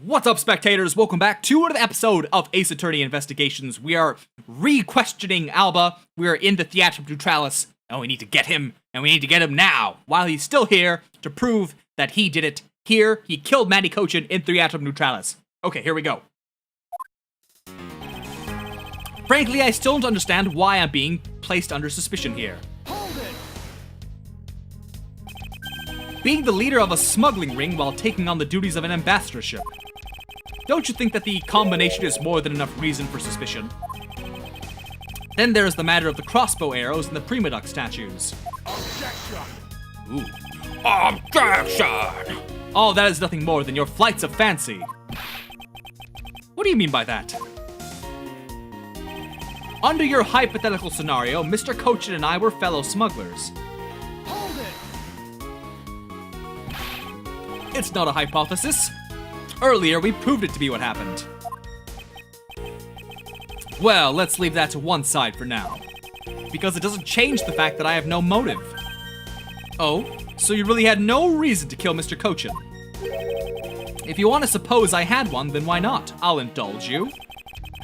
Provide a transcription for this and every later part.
What's up, spectators? Welcome back to another episode of Ace Attorney Investigations. We are re-questioning Alba. We are in the Theatrum Neutralis, and we need to get him, and we need to get him now, while he's still here, to prove that he did it. Here, he killed Manny Cochin in Theatrum Neutralis. Okay, here we go. Frankly, I still don't understand why I'm being placed under suspicion here. Being the leader of a smuggling ring while taking on the duties of an ambassadorship. Don't you think that the combination is more than enough reason for suspicion? Then there's the matter of the crossbow arrows and the Prima Duck statues. Objection! Ooh. Objection! All that is nothing more than your flights of fancy. What do you mean by that? Under your hypothetical scenario, Mr. Cochin and I were fellow smugglers. It's not a hypothesis. Earlier, we proved it to be what happened. Well, let's leave that to one side for now. Because it doesn't change the fact that I have no motive. Oh, so you really had no reason to kill Mr. Cochin? If you want to suppose I had one, then why not? I'll indulge you.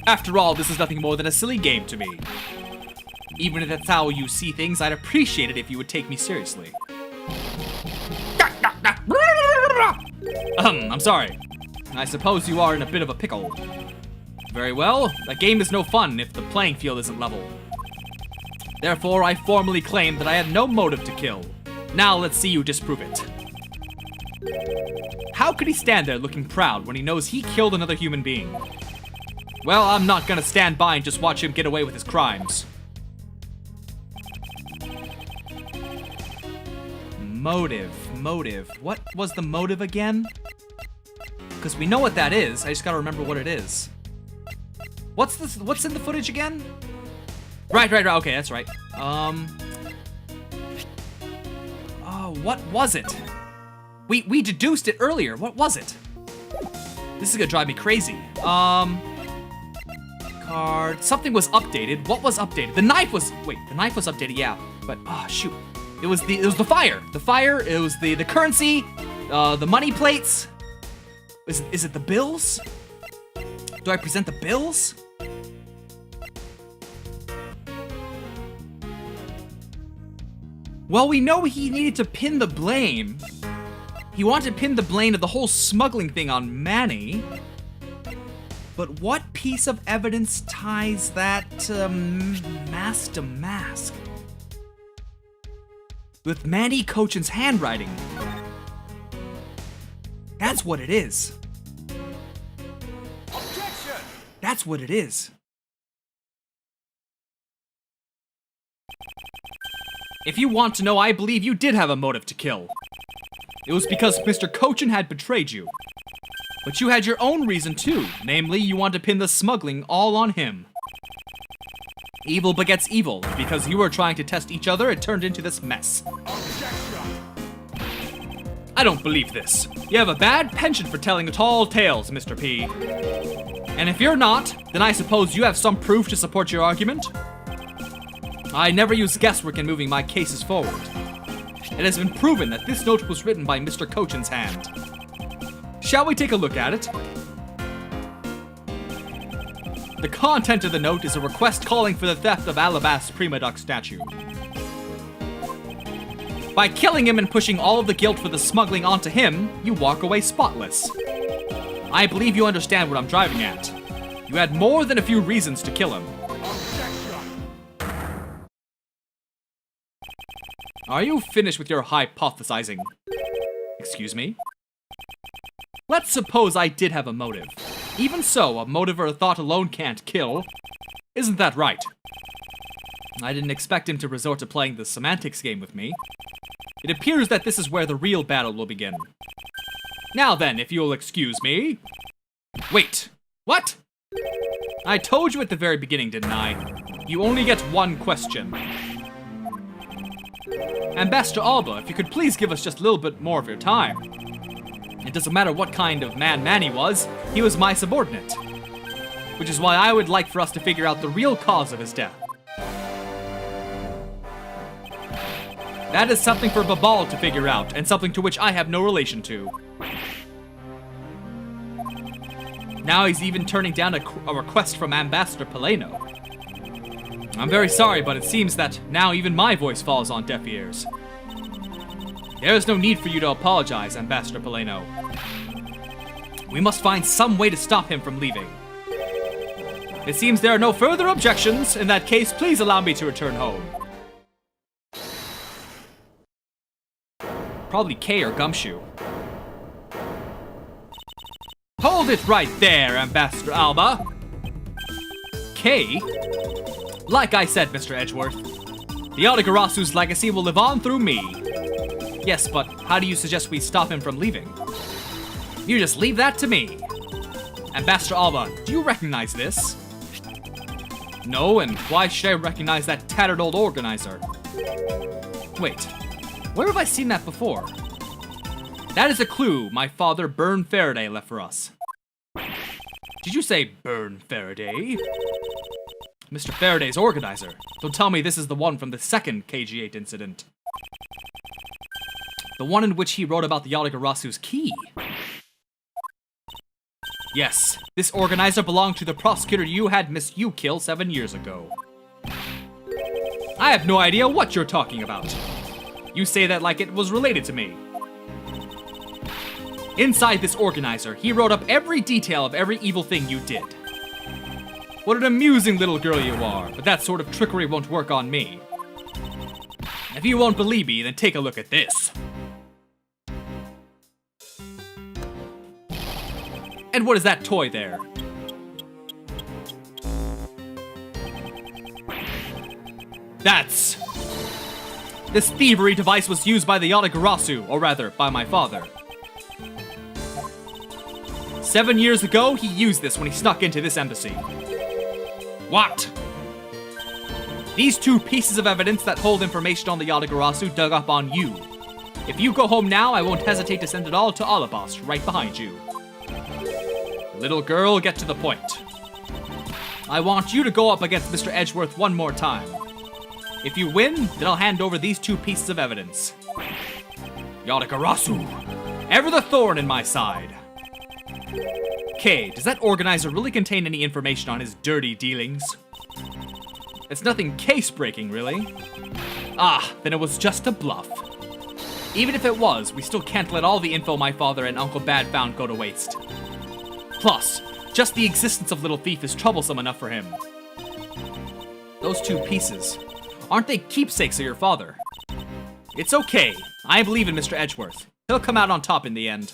After all, this is nothing more than a silly game to me. Even if that's how you see things, I'd appreciate it if you would take me seriously. I'm sorry. I suppose you are in a bit of a pickle. Very well, a game is no fun if the playing field isn't level. Therefore, I formally claim that I had no motive to kill. Now let's see you disprove it. How could he stand there looking proud when he knows he killed another human being? Well, I'm not gonna stand by and just watch him get away with his crimes. Motive. What was the motive again? Because we know what that is. I just gotta remember what it is. What's this? What's in the footage again? Right. Okay, that's right. Oh, what was it? We deduced it earlier. What was it? This is gonna drive me crazy. Card. Something was updated. What was updated? The knife was. Wait, the knife was updated. Yeah, but shoot. It was the fire. The fire. It was the currency. The money plates. Is it the bills? Do I present the bills? Well, we know he needed to pin the blame. He wanted to pin the blame of the whole smuggling thing on Manny. But what piece of evidence ties that mask to mask? With Manny Cochin's handwriting. That's what it is. Objection! That's what it is. If you want to know, I believe you did have a motive to kill. It was because Mr. Cochin had betrayed you. But you had your own reason too. Namely, you wanted to pin the smuggling all on him. Evil begets evil. Because you were trying to test each other, it turned into this mess. Objection! I don't believe this. You have a bad penchant for telling tall tales, Mr. P. And if you're not, then I suppose you have some proof to support your argument? I never use guesswork in moving my cases forward. It has been proven that this note was written by Mr. Cochin's hand. Shall we take a look at it? The content of the note is a request calling for the theft of Alba's Prima Duck statue. By killing him and pushing all of the guilt for the smuggling onto him, you walk away spotless. I believe you understand what I'm driving at. You had more than a few reasons to kill him. Objection! Are you finished with your hypothesizing? Excuse me? Let's suppose I did have a motive. Even so, a motive or a thought alone can't kill. Isn't that right? I didn't expect him to resort to playing the semantics game with me. It appears that this is where the real battle will begin. Now then, if you'll excuse me... Wait, what? I told you at the very beginning, didn't I? You only get one question. Ambassador Alba, if you could please give us just a little bit more of your time. It doesn't matter what kind of man Manny was, he was my subordinate. Which is why I would like for us to figure out the real cause of his death. That is something for Babal to figure out, and something to which I have no relation to. Now he's even turning down a request from Ambassador Polano. I'm very sorry, but it seems that now even my voice falls on deaf ears. There is no need for you to apologize, Ambassador Polano. We must find some way to stop him from leaving. It seems there are no further objections. In that case, please allow me to return home. Probably K or Gumshoe. Hold it right there, Ambassador Alba. K? Like I said, Mr. Edgeworth, the Otagarasu's legacy will live on through me. Yes, but how do you suggest we stop him from leaving? You just leave that to me. Ambassador Alba, do you recognize this? No, and why should I recognize that tattered old organizer? Wait, where have I seen that before? That is a clue my father, Burn Faraday, left for us. Did you say Burn Faraday? Mr. Faraday's organizer. Don't tell me this is the one from the second KG-8 incident. The one in which he wrote about the Otagarasu's key. Yes, this organizer belonged to the prosecutor you had Miss Yu kill 7 years ago. I have no idea what you're talking about. You say that like it was related to me. Inside this organizer, he wrote up every detail of every evil thing you did. What an amusing little girl you are, but that sort of trickery won't work on me. If you won't believe me, then take a look at this. And what is that toy there? That's... This thievery device was used by the Otakarasu, or rather, by my father. 7 years ago, he used this when he snuck into this embassy. What? These two pieces of evidence that hold information on the Otakarasu dug up on you. If you go home now, I won't hesitate to send it all to Alba, right behind you. Little girl, get to the point. I want you to go up against Mr. Edgeworth one more time. If you win, then I'll hand over these two pieces of evidence. Otakarasu, ever the thorn in my side. K, does that organizer really contain any information on his dirty dealings? It's nothing case-breaking, really. Ah, then it was just a bluff. Even if it was, we still can't let all the info my father and Uncle Bad found go to waste. Plus, just the existence of Little Thief is troublesome enough for him. Those two pieces, aren't they keepsakes of your father? It's okay. I believe in Mr. Edgeworth. He'll come out on top in the end.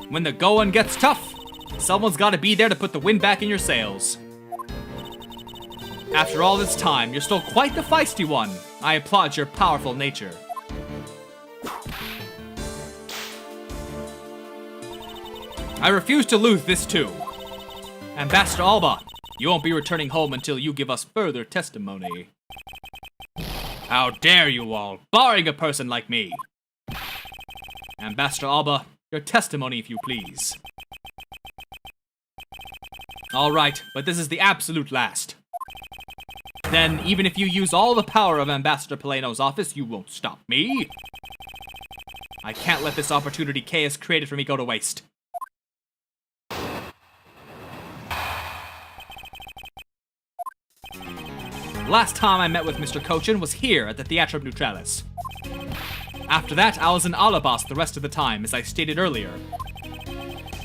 When the going gets tough, someone's gotta be there to put the wind back in your sails. After all this time, you're still quite the feisty one. I applaud your powerful nature. I refuse to lose this too. Ambassador Alba, you won't be returning home until you give us further testimony. How dare you all, barring a person like me. Ambassador Alba, your testimony if you please. Alright, but this is the absolute last. Then, even if you use all the power of Ambassador Polano's office, you won't stop me. I can't let this opportunity K has created for me go to waste. Last time I met with Mr. Cochin was here at the Theatrum Neutralis. After that, I was in Alabas the rest of the time, as I stated earlier.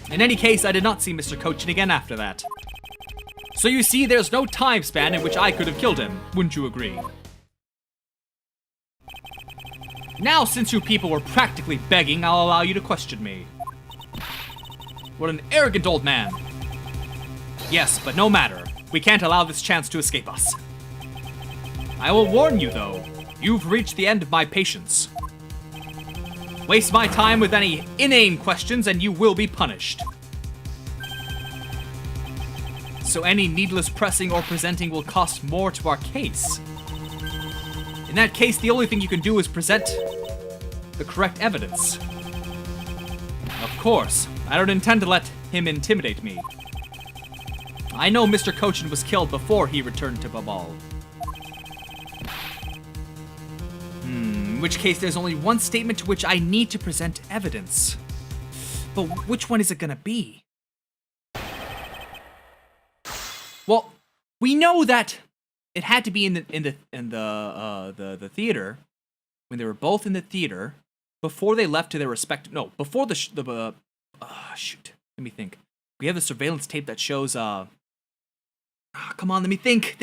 In any case, I did not see Mr. Cochin again after that. So you see, there's no time span in which I could have killed him, wouldn't you agree? Now, since you people were practically begging, I'll allow you to question me. What an arrogant old man. Yes, but no matter. We can't allow this chance to escape us. I will warn you, though. You've reached the end of my patience. Waste my time with any inane questions and you will be punished. So any needless pressing or presenting will cost more to our case. In that case, the only thing you can do is present the correct evidence. Of course, I don't intend to let him intimidate me. I know Mr. Cochin was killed before he returned to Babal. In which case, there's only one statement to which I need to present evidence. But which one is it gonna be? Well, we know that it had to be in the theater when they were both in the theater before they left to their respective. No, before shoot. Let me think. We have the surveillance tape that shows. Come on, let me think.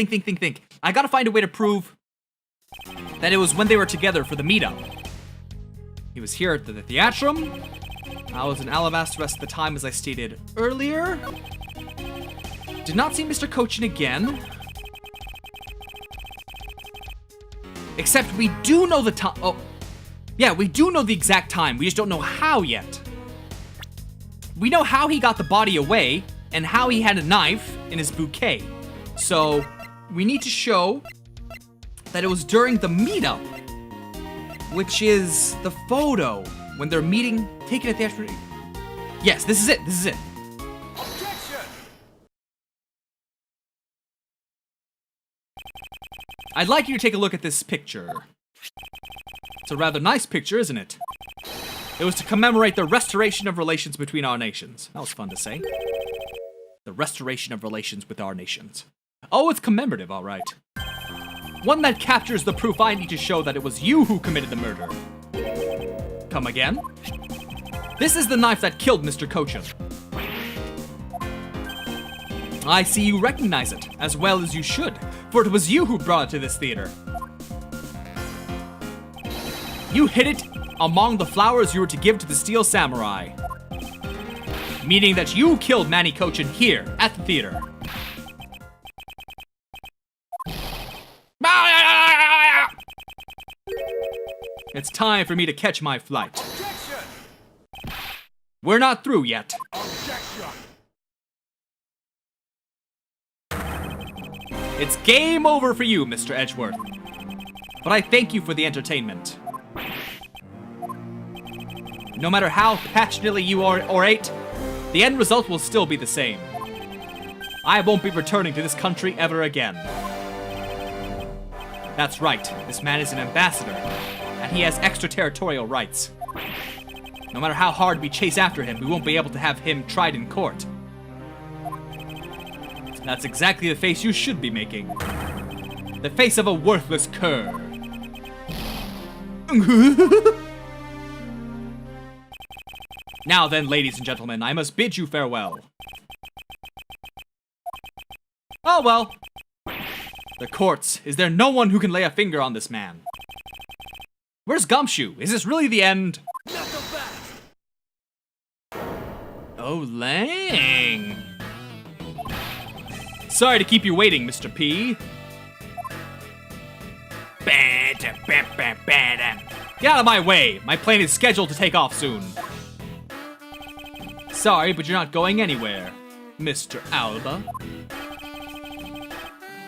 I gotta find a way to prove that it was when they were together for the meetup. He was here at the theatrum. I was in Alabasta the rest of the time, as I stated earlier. Did not see Mr. Kochin again. Except we do know the time. Oh, yeah, we do know the exact time. We just don't know how yet. We know how he got the body away and how he had a knife in his bouquet. So we need to show that it was during the meetup, which is the photo when they're meeting, taking at the theater. Yes, this is it. Objection! I'd like you to take a look at this picture. It's a rather nice picture, isn't it? It was to commemorate the restoration of relations between our nations. That was fun to say. The restoration of relations with our nations. Oh, it's commemorative, all right. One that captures the proof I need to show that it was you who committed the murder. Come again? This is the knife that killed Mr. Kochin. I see you recognize it, as well as you should, for it was you who brought it to this theater. You hid it among the flowers you were to give to the Steel Samurai. Meaning that you killed Manny Kochin here, at the theater. It's time for me to catch my flight. Objection! We're not through yet. Objection! It's game over for you, Mr. Edgeworth. But I thank you for the entertainment. No matter how passionately you orate, the end result will still be the same. I won't be returning to this country ever again. That's right, this man is an ambassador, and he has extraterritorial rights. No matter how hard we chase after him, we won't be able to have him tried in court. That's exactly the face you should be making. The face of a worthless cur. Now then, ladies and gentlemen, I must bid you farewell. Oh well. The courts. Is there no one who can lay a finger on this man? Where's Gumshoe? Is this really the end? Knuckle back! Oh, Lang. Sorry to keep you waiting, Mr. P. Get out of my way. My plane is scheduled to take off soon. Sorry, but you're not going anywhere, Mr. Alba.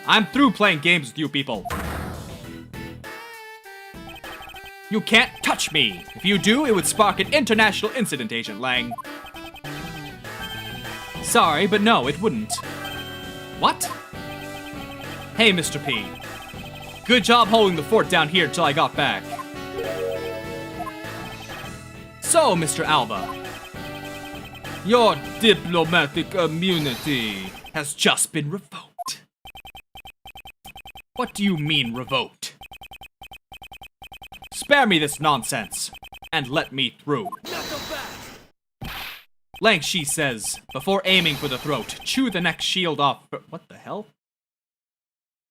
I'm through playing games with you people. You can't touch me. If you do, it would spark an international incident, Agent Lang. Sorry, but no, it wouldn't. What? Hey, Mr. P. Good job holding the fort down here till I got back. So, Mr. Alba, your diplomatic immunity has just been revoked. What do you mean, revoked? Spare me this nonsense, and let me through. Knuckle back! Lang Shi says, before aiming for the throat, chew the neck shield off. What the hell?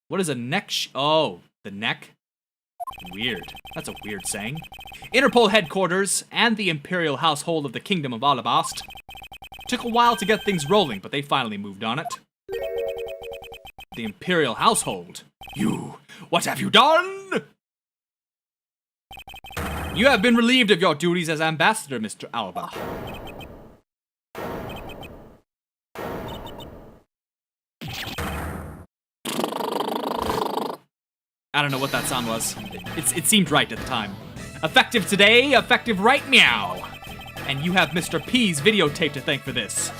What is a neck oh, the neck? Weird. That's a weird saying. Interpol headquarters and the Imperial household of the Kingdom of Alabast. Took a while to get things rolling, but they finally moved on it. The Imperial household? You, what have you done? You have been relieved of your duties as ambassador, Mr. Alba. I don't know what that sound was. It seemed right at the time. Effective today, effective right meow. And you have Mr. P's videotape to thank for this.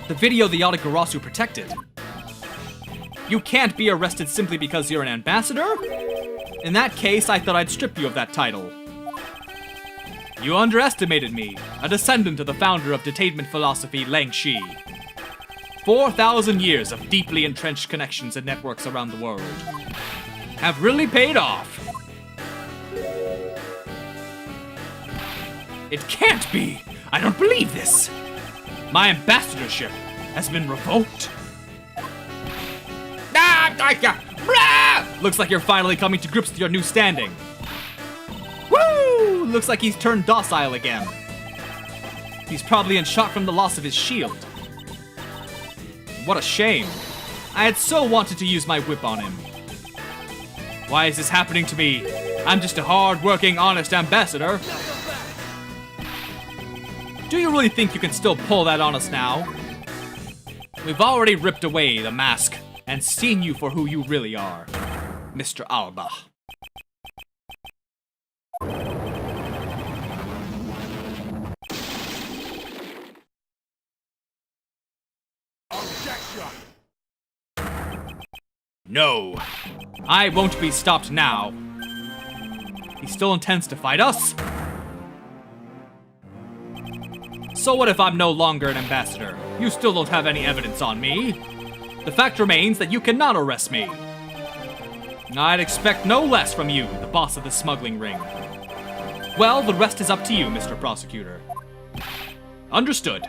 The video the Yatagarasu protected. You can't be arrested simply because you're an ambassador? In that case, I thought I'd strip you of that title. You underestimated me, a descendant of the founder of detainment philosophy, Lang Shi. 4,000 years of deeply entrenched connections and networks around the world have really paid off. It can't be! I don't believe this! My ambassadorship has been revoked. Looks like you're finally coming to grips with your new standing. Woo! Looks like he's turned docile again. He's probably in shock from the loss of his shield. What a shame. I had so wanted to use my whip on him. Why is this happening to me? I'm just a hard-working, honest ambassador. Do you really think you can still pull that on us now? We've already ripped away the mask and seen you for who you really are, Mr. Alba. Objection! No, I won't be stopped now. He still intends to fight us? So what if I'm no longer an ambassador? You still don't have any evidence on me. The fact remains that you cannot arrest me. I'd expect no less from you, the boss of the smuggling ring. Well, the rest is up to you, Mr. Prosecutor. Understood.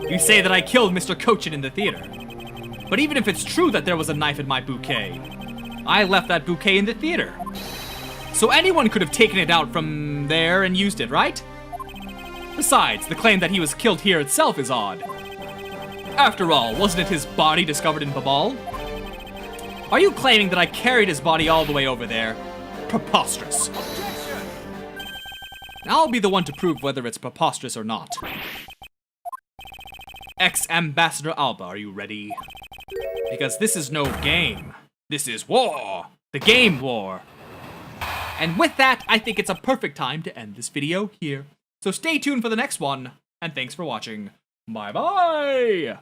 You say that I killed Mr. Cochin in the theater. But even if it's true that there was a knife in my bouquet, I left that bouquet in the theater. So anyone could have taken it out from there and used it, right? Besides, the claim that he was killed here itself is odd. After all, wasn't it his body discovered in Babal? Are you claiming that I carried his body all the way over there? Preposterous. Objection! I'll be the one to prove whether it's preposterous or not. Ex-Ambassador Alba, are you ready? Because this is no game. This is war. The game war. And with that, I think it's a perfect time to end this video here. So stay tuned for the next one, and thanks for watching. Bye-bye!